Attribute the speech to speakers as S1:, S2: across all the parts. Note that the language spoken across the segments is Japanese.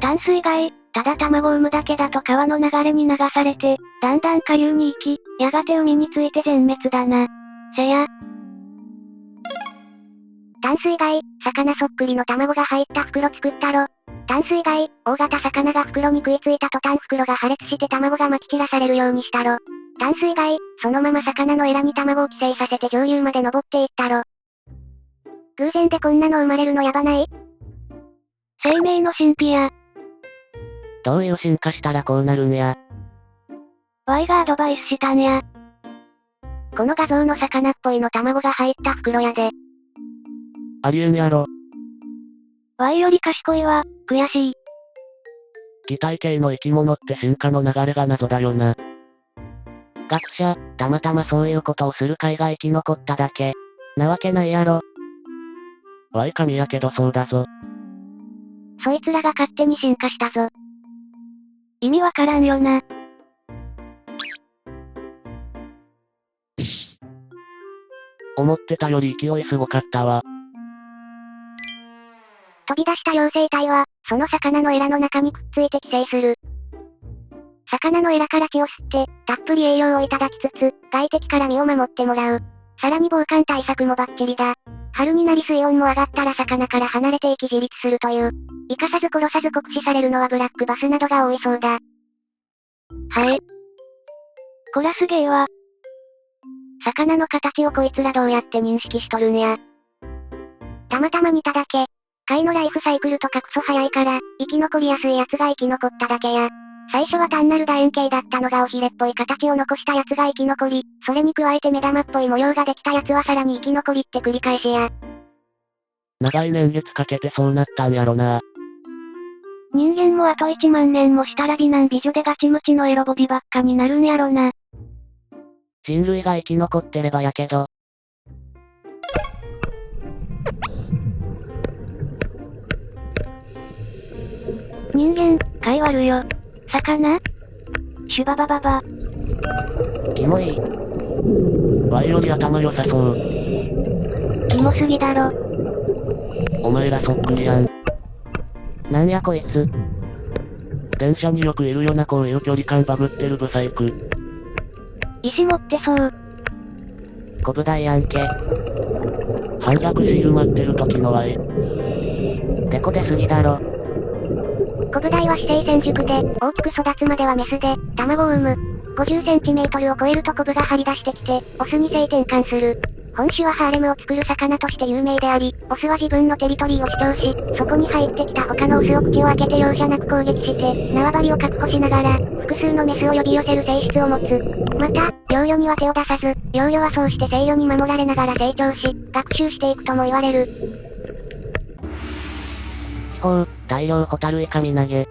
S1: 淡水貝、ただ卵を産むだけだと川の流れに流されて、だんだん下流に行き、やがて海について全滅だな。せや。
S2: 淡水貝、魚そっくりの卵が入った袋作ったろ。淡水貝、大型魚が袋に食いついた途端袋が破裂して卵が撒き散らされるようにしたろ。淡水貝、そのまま魚のエラに卵を寄生させて上流まで登っていったろ。偶然でこんなの生まれるのやばない？
S1: 生命の神秘や。
S3: どういう進化したらこうなるんや。
S1: Y がアドバイスしたんや。
S2: この画像の魚っぽいの卵が入った袋やで。
S3: ありえんやろ。
S1: Y より賢いわ、悔しい。
S3: 擬態系の生き物って進化の流れが謎だよな。学者、たまたまそういうことをする貝が生き残っただけ。なわけないやろ。Y 神やけどそうだぞ。
S2: そいつらが勝手に進化したぞ。
S1: 意味わからんよな。
S3: 思ってたより勢いすごかったわ。
S2: 飛び出した幼生体は、その魚のエラの中にくっついて寄生する。魚のエラから血を吸って、たっぷり栄養をいただきつつ、外敵から身を守ってもらう。さらに防寒対策もバッチリだ。春になり水温も上がったら魚から離れていき自立するという。生かさず殺さず酷使されるのはブラックバスなどが多いそうだ。はい。
S1: こらすげえわ。
S2: 魚の形をこいつらどうやって認識しとるんや。たまたま見ただけ。貝のライフサイクルとかクソ早いから、生き残りやすいやつが生き残っただけや。最初は単なる楕円形だったのがおひれっぽい形を残したやつが生き残り、それに加えて目玉っぽい模様ができたやつはさらに生き残りって繰り返しや。
S3: 長い年月かけてそうなったんやろな。
S1: 人間もあと1万年もしたら美男美女でガチムチのエロボディばっかになるんやろな。
S3: 人類が生き残ってればやけど。
S1: 人間、貝割るよ。魚？シュババババ。
S3: キモい。Y より頭良さそう。
S1: キモすぎだろ。
S3: お前らそっくりやん。なんやこいつ。電車によくいるよなこういう距離感バグってるブサイク。
S1: 石持ってそう。
S3: コブダイやんけ。半額シール待ってる時の Y。デコ出すぎだろ。
S2: コブダイは姿勢成熟で、大きく育つまではメスで、卵を産む。50cm を超えるとコブが張り出してきて、オスに性転換する。本種はハーレムを作る魚として有名であり、オスは自分のテリトリーを主張し、そこに入ってきた他のオスを口を開けて容赦なく攻撃して、縄張りを確保しながら、複数のメスを呼び寄せる性質を持つ。また、幼魚には手を出さず、幼魚はそうして生魚に守られながら成長し、学習していくとも言われる。
S3: ほう、大量ホタルイカミナゲ。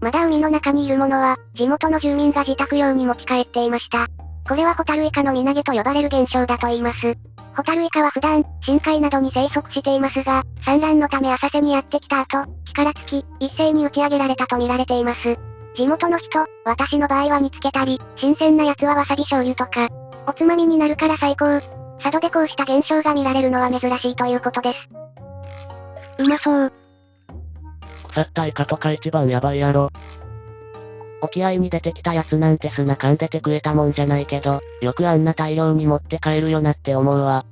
S2: まだ海の中にいるものは、地元の住民が自宅用に持ち帰っていました。これはホタルイカの身投げと呼ばれる現象だと言います。ホタルイカは普段、深海などに生息していますが、産卵のため浅瀬にやってきた後、力尽き、一斉に打ち上げられたと見られています。地元の人、私の場合は煮つけたり、新鮮なやつはわさび醤油とか、おつまみになるから最高。佐渡でこうした現象が見られるのは珍しいということです。
S1: うまそう。
S3: 腐ったイカとか一番やばいやろ。沖合に出てきたやつなんて砂噛んでて食えたもんじゃないけど、よくあんな大量に持って帰るよなって思うわ。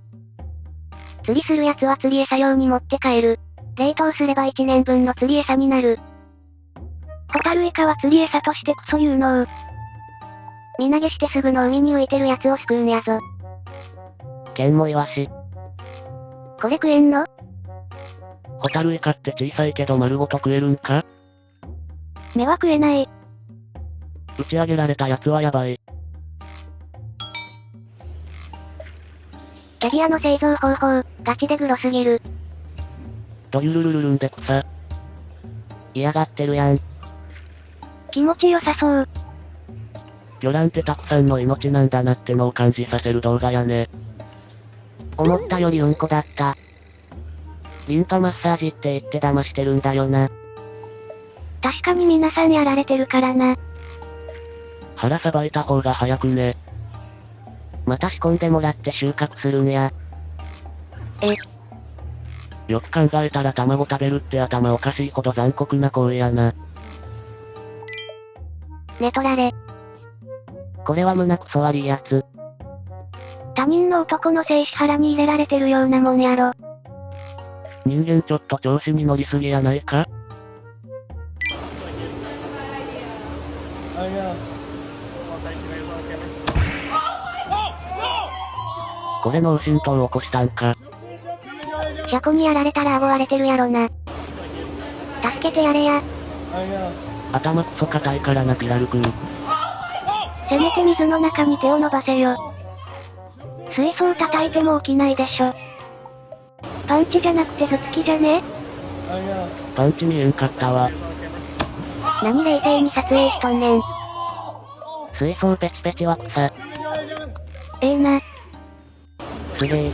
S2: 釣りするやつは釣り餌用に持って帰る。冷凍すれば1年分の釣り餌になる。
S1: ホタルイカは釣り餌としてクソ有能。
S2: 身投げしてすぐの海に浮いてるやつを救うんやぞ。
S3: ケンもイワシ。
S2: これ食えんの？
S3: ホタルイカって小さいけど丸ごと食えるんか？
S1: 目は食えない。
S3: 打ち上げられたやつはやばい。
S2: キャビアの製造方法、ガチでグロすぎる。
S3: ドユルルルルンで草。嫌がってるやん。
S1: 気持ちよさそう。
S3: 魚卵ってたくさんの命なんだなってのを感じさせる動画やね。思ったよりうんこだった。リンパマッサージって言って騙してるんだよな。
S1: 確かに皆さんやられてるからな。
S3: 腹さばいた方が早くね。また仕込んでもらって収穫するんや。よく考えたら卵食べるって頭おかしいほど残酷な行為やな。
S2: 寝取られ。
S3: これは胸くそ悪いやつ。
S1: 他人の男の性子腹に入れられてるようなもんやろ。
S3: 人間ちょっと調子に乗りすぎやないか？これ脳震盪起こしたんか。
S2: 車庫にやられたら顎割れてるやろな。助けてやれや。
S3: 頭クソ硬いからなピラル君。
S1: せめて水の中に手を伸ばせよ。水槽叩いても起きないでしょ。パンチじゃなくて頭突きじゃね？
S3: パンチ見えんかったわ。
S2: 何冷静に撮影しとんねん。
S3: 水槽ペチペチは草。
S1: ええな。
S3: すげえ。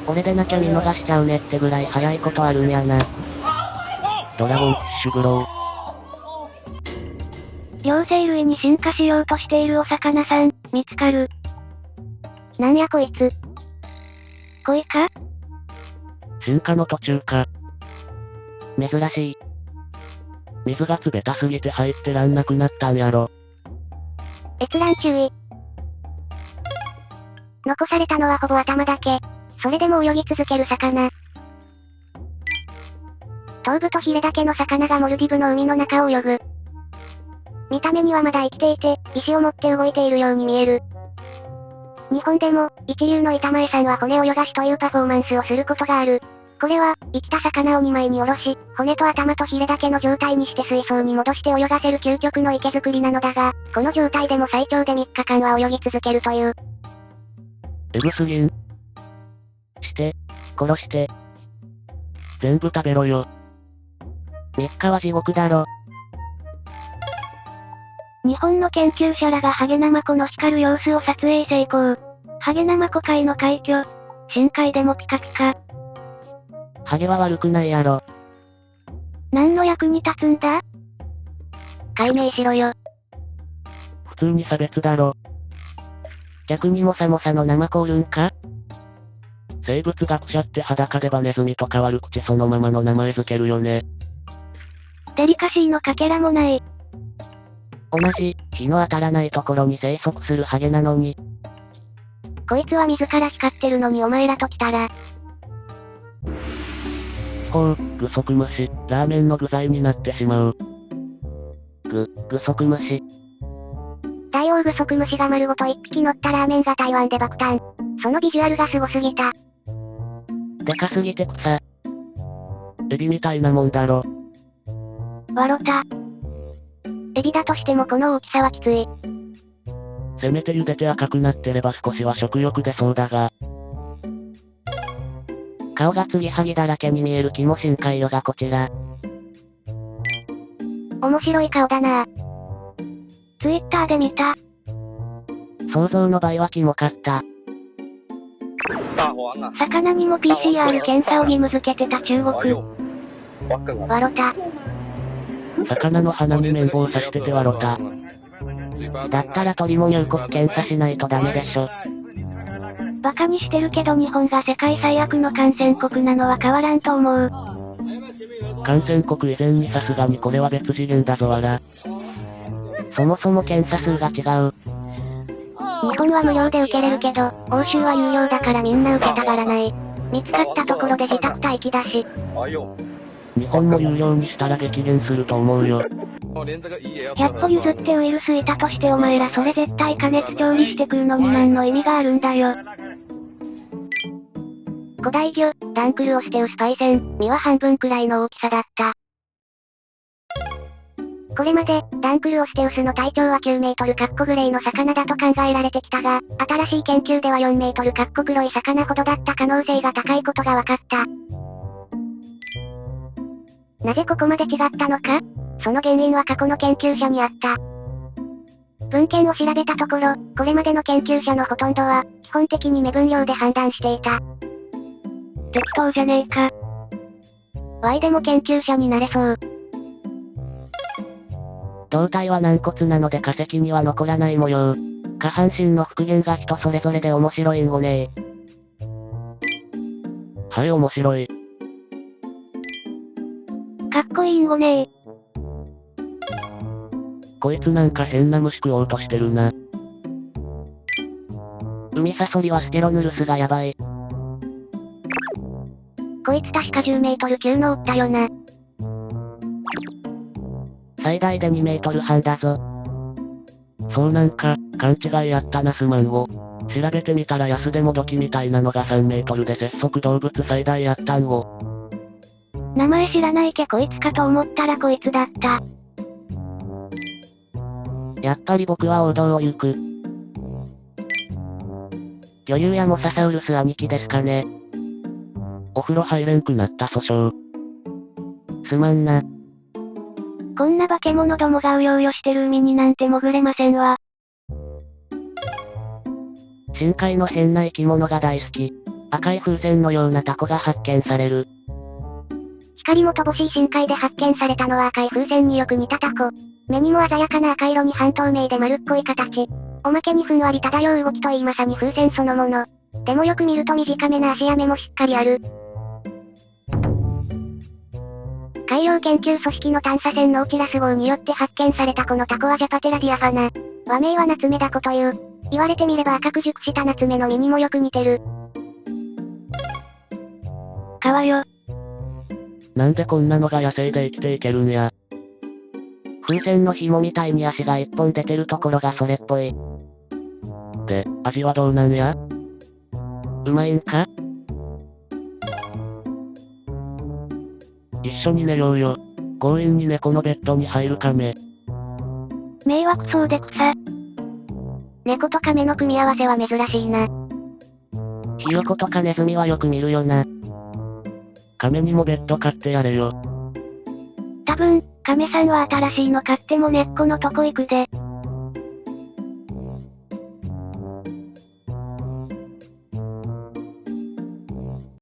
S3: 俺でなきゃ見逃しちゃうねってぐらい早いことあるんやな。ドラゴンフィッシュグロー。
S1: 両生類に進化しようとしているお魚さん、見つかる。
S2: なんやこいつ。
S1: 恋か？
S3: 進化の途中か。珍しい。水が冷たすぎて入ってらんなくなったんやろ。
S2: 閲覧注意。残されたのはほぼ頭だけ。それでも泳ぎ続ける魚。頭部とヒレだけの魚がモルディブの海の中を泳ぐ。見た目にはまだ生きていて、意志を持って動いているように見える。日本でも、一流の板前さんは骨泳がしというパフォーマンスをすることがある。これは、生きた魚を2枚におろし、骨と頭とヒレだけの状態にして水槽に戻して泳がせる究極の池作りなのだが、この状態でも最長で3日間は泳ぎ続けるという。
S3: エグすぎん。殺して。全部食べろよ。3日は地獄だろ。
S1: 日本の研究者らがハゲナマコの光る様子を撮影成功。ハゲナマコ界の快挙。深海でもピカピカ。
S3: ハゲは悪くないやろ。
S1: 何の役に立つんだ？
S2: 解明しろよ。
S3: 普通に差別だろ。逆にモサモサのナマコおるんか？生物学者って裸でバネズミとか悪口そのままの名前付けるよね。
S1: デリカシーのかけらもない。
S3: 同じ、日の当たらないところに生息するハゲなのに。
S2: こいつは自ら光ってるのにお前らと来たら。
S3: グソクムシ、ラーメンの具材になってしまう。グソクムシ。
S2: ダイオウグソクムシが丸ごと1匹乗ったラーメンが台湾で爆誕。そのビジュアルがすごすぎた。
S3: でかすぎて草。エビみたいなもんだろ。
S1: わろた。
S2: エビだとしてもこの大きさはきつい。
S3: せめて茹でて赤くなってれば少しは食欲出そうだが。顔が継ぎはぎだらけに見えるキモ深海魚がこちら。
S2: 面白い顔だなぁ。
S1: ツイッターで見た。
S3: 想像の倍はキモかった。
S1: 魚にも PCR 検査を義務付けてた中国。
S2: わろた。
S3: 魚の鼻に綿棒刺しててわろた。だったら鳥も入国検査しないとダメでしょ。
S1: バカにしてるけど日本が世界最悪の感染国なのは変わらんと思う。
S3: 感染国以前にさすがにこれは別次元だぞわら。そもそも検査数が違う。
S2: 日本は無料で受けれるけど、欧州は有料だからみんな受けたがらない。見つかったところで自宅待機だし。
S3: 日本も有料にしたら激減すると思うよ。
S1: 100歩譲ってウイルスいたとしてお前らそれ絶対加熱調理して食うのに何の意味があるんだよ。
S2: 古代魚、ダンクルオステウスパイセン、身は半分くらいの大きさだった。これまで、ダンクルオステウスの体長は9メートルグレイの魚だと考えられてきたが、新しい研究では4メートル黒い魚ほどだった可能性が高いことが分かった。なぜここまで違ったのか？その原因は過去の研究者にあった。文献を調べたところ、これまでの研究者のほとんどは、基本的に目分量で判断していた。
S1: 適当じゃねえか。
S2: Y でも研究者になれそう。
S3: 胴体は軟骨なので化石には残らない模様。下半身の復元が人それぞれで面白いんごねー。はい面白い。
S1: かっこいいんごねー。
S3: こいつなんか変な虫食おうとしてるな。海サソリはステロヌルスがやばい。
S2: こいつ確か10メートル級のおったよな。
S3: 最大で2メートル半だぞ。そうなんか、勘違いやったなすまんを。調べてみたら安でもドキみたいなのが3メートルで節足動物最大やったんを。
S1: 名前知らないけこいつかと思ったらこいつだった。
S3: やっぱり僕は王道を行く。魚竜やモササウルス兄貴ですかね。お風呂入れんくなった訴訟。すまんな。
S1: こんな化け物どもがうようよしてる海になんて潜れませんわ。
S3: 深海の変な生き物が大好き。赤い風船のようなタコが発見される。
S2: 光も乏しい深海で発見されたのは赤い風船によく似たタコ。目にも鮮やかな赤色に半透明で丸っこい形。おまけにふんわり漂う動きといいまさに風船そのもの。でもよく見ると短めな足や目もしっかりある。海洋研究組織の探査船ノーチラス号によって発見されたこのタコはジャパテラディアファナ。和名はナツメダコという。言われてみれば赤く熟したナツメの実にもよく似てる。
S1: 川よ。
S3: なんでこんなのが野生で生きていけるんや。風船の紐みたいに足が一本出てるところがそれっぽい。で、味はどうなんや？うまいんか？一緒に寝ようよ。強引に猫のベッドに入る亀。
S1: 迷惑そうで草。
S2: 猫と亀の組み合わせは珍しいな。
S3: ひよことかネズミはよく見るよな。亀にもベッド買ってやれよ。
S1: 多分、亀さんは新しいの買っても根っこのとこ行くで。